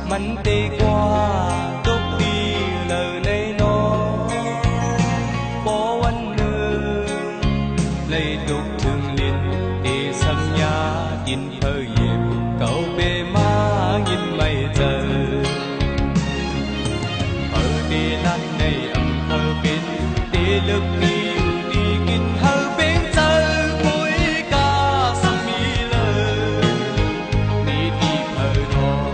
Mình đi qua tốt đi lời này nó bỏ anh nương lấy đục thường liền để sắm nhà in thời dịp cậu bề má nhìn mây giờ ở đi lan này âm thơ bên để lực đi đi kinh hơ bên giờ cuối ca sắm mi lơ đi đi thơ đó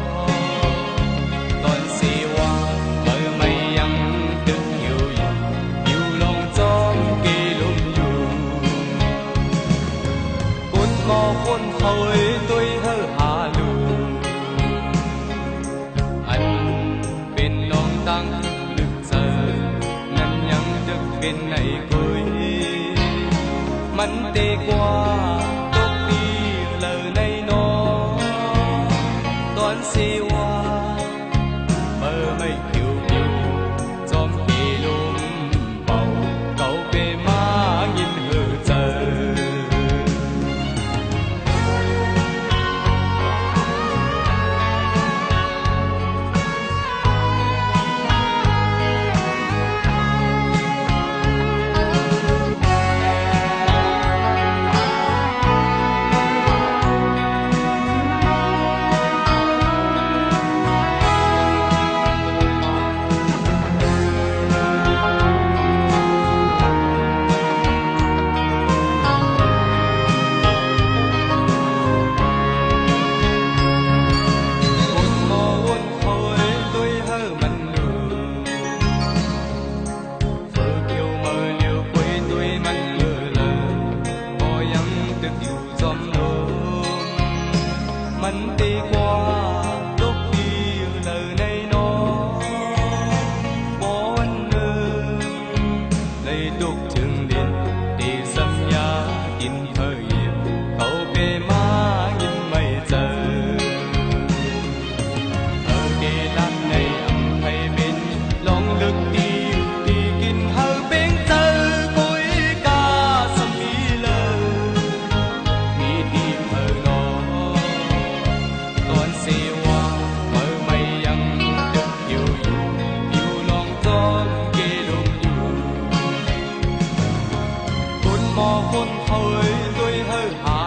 คนเคยตัวเฮหาลูอันเป็นน้องตั้งลึกเจอนั้นยังจะเป็นในกุยมันเตกว่าตกดีเลยในน้องตอนเสียวเบอร์ไม่ผิวผิวจอมปีลมเบาเก่าเปมายินเฮเจอmình đi qua lúc đi lời này nó bỏ anh nương lấy đục trường liền đi sắm nhà in thời dịp cậu bề má nhìn mây giờ ở đi lan này âm hay bên lòng lực đi đi kinh hơ bên giờ cuối ca sắm mi lơ mi đi thơ nóตอนเสียวเมื่อไม่ยังจะอยู่ลองจอนเกลมอยู่คนมอคนเคยด้วยเฮหา